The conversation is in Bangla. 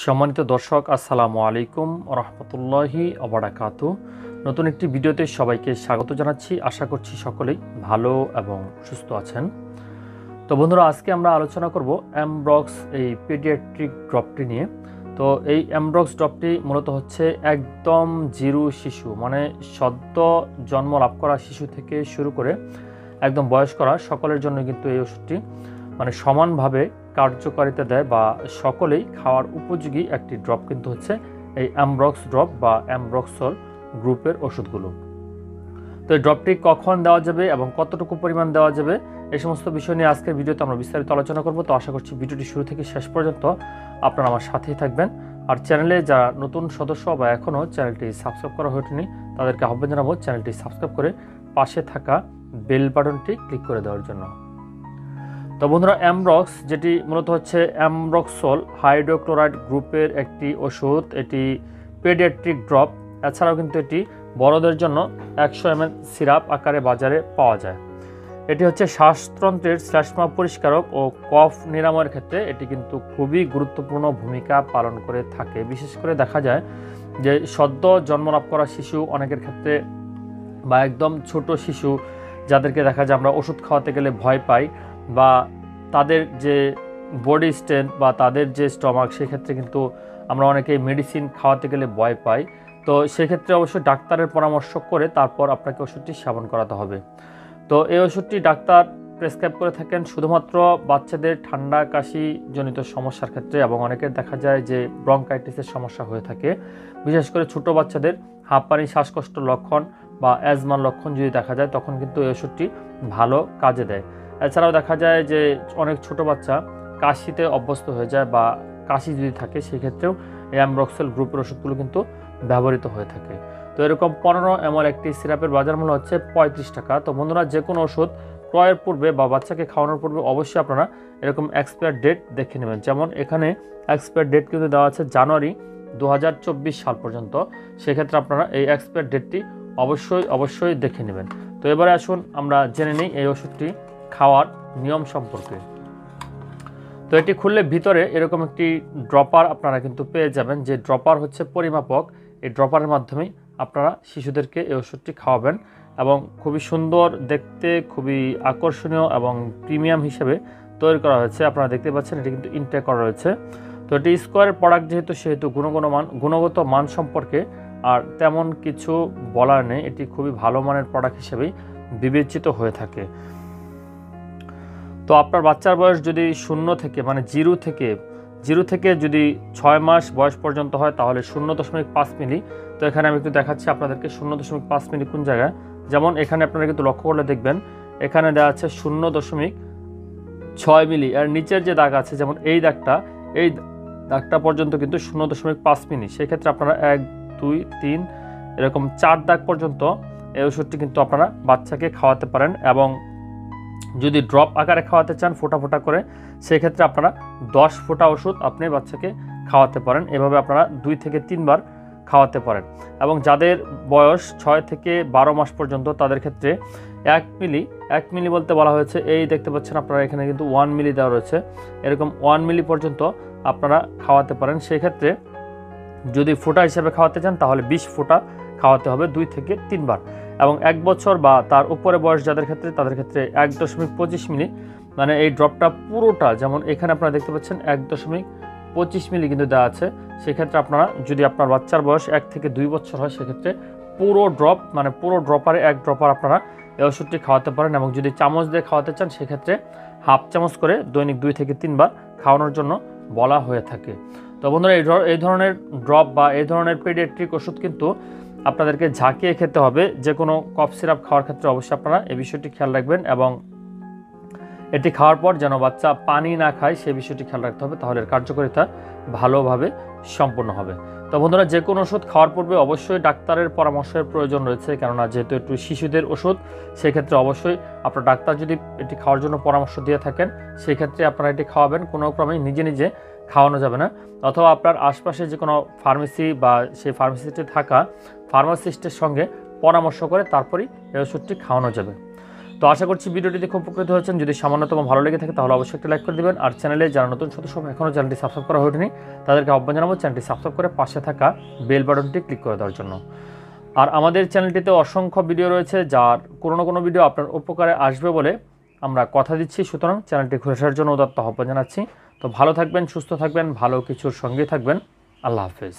সম্মানিত দর্শক আসসালামু আলাইকুম রহমতুল্লাহি ওবারাকাতু। নতুন একটি ভিডিওতে সবাইকে স্বাগত জানাচ্ছি। আশা করছি সকলেই ভালো এবং সুস্থ আছেন। তো বন্ধুরা, আজকে আমরা আলোচনা করব এমব্রক্স এই পেডিয়াট্রিক ড্রপটি নিয়ে। তো এই এমব্রক্স ড্রপটি মূলত হচ্ছে একদম জিরো শিশু, মানে সদ্য জন্ম লাভ করা শিশু থেকে শুরু করে একদম বয়স্করা সকলের জন্য কিন্তু এই ওষুধটি মানে সমানভাবে কার্যকারিতা দেয় বা সকলেই খাওয়ার উপযোগী একটি ড্রপ কিন্তু হচ্ছে এই এমব্রক্স ড্রপ বা এমব্রক্সল গ্রুপের ওষুধগুলো। তো এই ড্রপটি কখন দেওয়া যাবে এবং কতটুকু পরিমাণ দেওয়া যাবে এই সমস্ত বিষয় নিয়ে আজকের ভিডিওতে আমরা বিস্তারিত আলোচনা করব। তো আশা করছি ভিডিওটি শুরু থেকে শেষ পর্যন্ত আপনারা আমার সাথেই থাকবেন। আর চ্যানেলে যারা নতুন সদস্য বা এখনও চ্যানেলটি সাবস্ক্রাইব করা হয়নি তাদেরকে আহ্বান জানাবো চ্যানেলটি সাবস্ক্রাইব করে পাশে থাকা বেল বাটনটি ক্লিক করে দেওয়ার জন্য। তো বন্ধুরা, এমব্রক্স যেটি মূলত হচ্ছে এমব্রক্সল হাইড্রোক্লোরাইড গ্রুপের একটি ওষুধ, এটি পেডিয়াট্রিক ড্রপ। এছাড়াও কিন্তু এটি বড়দের জন্য 100 ml সিরাপ আকারে বাজারে পাওয়া যায়। এটি হচ্ছে শ্বাসতন্ত্রের শ্লেষ্মা পরিষ্কারক ও কফ নিরাময়ের ক্ষেত্রে এটি কিন্তু খুবই গুরুত্বপূর্ণ ভূমিকা পালন করে থাকে। বিশেষ করে দেখা যায় যে সদ্য জন্মলাভ করা শিশু অনেকের ক্ষেত্রে বা একদম ছোট শিশু যাদেরকে দেখা যায় আমরা ওষুধ খাওয়াতে গেলে ভয় পাই বা তাদের যে বডি স্ট্রেংথ বা তাদের যে স্টমাক সেক্ষেত্রে কিন্তু আমরা অনেকেই মেডিসিন খাওয়াতে গেলে ভয় পাই। তো সেক্ষেত্রে অবশ্যই ডাক্তারের পরামর্শ করে তারপর আপনাকে ওষুধটি সেবন করাতে হবে। তো এই ওষুধটি ডাক্তার প্রেসক্রাইব করে থাকেন শুধুমাত্র বাচ্চাদের ঠান্ডা কাশি জনিত সমস্যার ক্ষেত্রে এবং অনেকের দেখা যায় যে ব্রঙ্কাইটিসের সমস্যা হয়ে থাকে। বিশেষ করে ছোটো বাচ্চাদের হাঁপানি শ্বাসকষ্ট লক্ষণ বা অ্যাজমার লক্ষণ যদি দেখা যায় তখন কিন্তু এই ওষুধটি ভালো কাজে দেয়। এছাড়াও দেখা যায় যে অনেক ছোট বাচ্চা কাশিতে অভ্যস্ত হয়ে যায় বা কাশি যদি থাকে সেক্ষেত্রেও এই এমব্রক্সল গ্রুপের ওষুধগুলো কিন্তু ব্যবহৃত হয়ে থাকে। তো এরকম 15 ml একটি সিরাপের বাজার মূল্য হচ্ছে 35 টাকা। তো বন্ধুরা, যে কোনো ওষুধ ক্রয়ের পূর্বে বা বাচ্চাকে খাওয়ানোর পূর্বে অবশ্যই আপনারা এরকম এক্সপায়ার ডেট দেখে নেবেন। যেমন এখানে এক্সপায়ার ডেট কিন্তু দেওয়া আছে জানুয়ারি 2024 সাল পর্যন্ত। সেক্ষেত্রে আপনারা এই এক্সপায়ার ডেটটি অবশ্যই দেখে নেবেন। তো এবারে আসুন আমরা জেনে নিই এই ওষুধটি খাওয়ার নিয়ম সম্পর্কে। তো এটি খুললে ভিতরে এরকম একটি ড্রপার আপনারা কিন্তু পেয়ে যাবেন, যে ড্রপার হচ্ছে পরিমাপক। এই ড্রপারের মাধ্যমেই আপনারা শিশুদেরকে এই ওষুধটি খাওয়াবেন এবং খুবই সুন্দর দেখতে, খুবই আকর্ষণীয় এবং প্রিমিয়াম হিসেবে তৈরি করা হয়েছে। আপনারা দেখতে পাচ্ছেন এটি কিন্তু ইনটেক করা রয়েছে। তো এটি স্কোয়ারের প্রোডাক্ট সেহেতু গুণগত মান সম্পর্কে আর তেমন কিছু বলার নেই। এটি খুবই ভালো মানের প্রোডাক্ট হিসেবেই বিবেচিত হয়ে থাকে। তো আপনার বাচ্চার বয়স যদি 0 থেকে মানে জিরো থেকে যদি 6 মাস বয়স পর্যন্ত হয় তাহলে 0.5 মিলি। তো এখানে আমি একটু দেখাচ্ছি আপনাদেরকে 0.5 মিলি কোন জায়গায়। যেমন এখানে আপনারা কিন্তু লক্ষ্য করলে দেখবেন এখানে দেওয়া আছে 0.6 মিলি। আর নিচের যে দাগ আছে যেমন এই দাগটা পর্যন্ত কিন্তু 0.5 মিলি। সেক্ষেত্রে আপনারা 1, 2, 3 এরকম 4 দাগ পর্যন্ত এই ওষুধটি কিন্তু আপনারা বাচ্চাকে খাওয়াতে পারেন। এবং যদি ড্রপ আকারে খাওয়াতে চান ফোঁটা ফোঁটা করে, সেক্ষেত্রে আপনারা 10 ফোঁটা ওষুধ আপনি বাচ্চাকে খাওয়াতে পারেন। এভাবে আপনারা 2 থেকে 3 বার খাওয়াতে পারেন। এবং যাদের বয়স 6 থেকে 12 মাস পর্যন্ত তাদের ক্ষেত্রে 1 মিলি বলতে বলা হয়েছে। এই দেখতে পাচ্ছেন আপনারা এখানে কিন্তু 1 মিলি দেওয়া রয়েছে। এরকম 1 মিলি পর্যন্ত আপনারা খাওয়াতে পারেন। সেক্ষেত্রে যদি ফোঁটা হিসেবে খাওয়াতে চান তাহলে 20 ফোঁটা খাওয়াতে হবে 2 থেকে 3 বার। এবং 1 বছর বা তার উপরে বয়স যাদের ক্ষেত্রে তাদের ক্ষেত্রে 1.25 মিলি, মানে এই ড্রপটা পুরোটা, যেমন এখানে আপনারা দেখতে পাচ্ছেন 1.25 মিলি কিন্তু দেওয়া আছে। সেক্ষেত্রে আপনারা যদি আপনার বাচ্চার বয়স 1 থেকে 2 বছর হয় সেক্ষেত্রে পুরো ড্রপ মানে পুরো ড্রপারে 1 ড্রপার আপনারা এই ওষুধটি খাওয়াতে পারেন। এবং যদি চামচ দিয়ে খাওয়াতে চান সেক্ষেত্রে হাফ চামচ করে দৈনিক 2 থেকে 3 বার খাওয়ানোর জন্য বলা হয়ে থাকে। তো বন্ধুরা, এই ধরনের ড্রপ বা এই ধরনের পেডিয়াট্রিক ওষুধ কিন্তু আপনাদেরকে ঝাঁকিয়ে খেতে হবে। যে কোনো কফ সিরাপ খাওয়ার ক্ষেত্রে অবশ্যই আপনারা এই বিষয়টি খেয়াল রাখবেন এবং এটি খাওয়ার পর যেন বাচ্চা পানি না খায় সেই বিষয়টি খেয়াল রাখতে হবে, তাহলে এর কার্যকারিতা ভালোভাবে সম্পন্ন হবে। তো বন্ধুরা, যে কোনো ওষুধ খাওয়ার পূর্বে অবশ্যই ডাক্তারের পরামর্শের প্রয়োজন রয়েছে, কেননা যেহেতু একটু শিশুদের ওষুধ সেক্ষেত্রে অবশ্যই আপনার ডাক্তার যদি এটি খাওয়ার জন্য পরামর্শ দিয়ে থাকেন সেক্ষেত্রে আপনারা এটি খাওয়াবেন। কোনো ক্রমেই নিজে খাওয়ানো যাবে না। অথবা আপনার আশপাশে যে কোনো ফার্মেসি বা সেই ফার্মেসিতে থাকা ফার্মাসিস্টের সঙ্গে পরামর্শ করে তারপরই এই ওষুধটি খাওয়ানো যাবে। তো আশা করছি ভিডিওটিতে খুব উপকৃত হয়েছেন। যদি সামান্যতম ভালো লেগে থাকে তাহলে অবশ্যই একটা লাইক করে দেবেন। আর চ্যানেলে যারা নতুন সদস্য এখনও চ্যানেলটি সাবস্ক্রাইব করা হয়নি তাদেরকে আহ্বান জানাবো চ্যানেলটি সাবস্ক্রাইব করে পাশে থাকা বেল বাটনটি ক্লিক করে দেওয়ার জন্য। আর আমাদের চ্যানেলটিতে অসংখ্য ভিডিও রয়েছে, যার কোনো না কোনো ভিডিও আপনার উপকারে আসবে বলে আমরা কথা দিচ্ছি। সুতরাং চ্যানেলটি ঘুরে আসার জন্য উদাত্ত আহ্বান জানাচ্ছি। তো ভালো থাকবেন, সুস্থ থাকবেন, ভালো কিছুর সঙ্গে থাকবেন। আল্লাহ হাফেজ।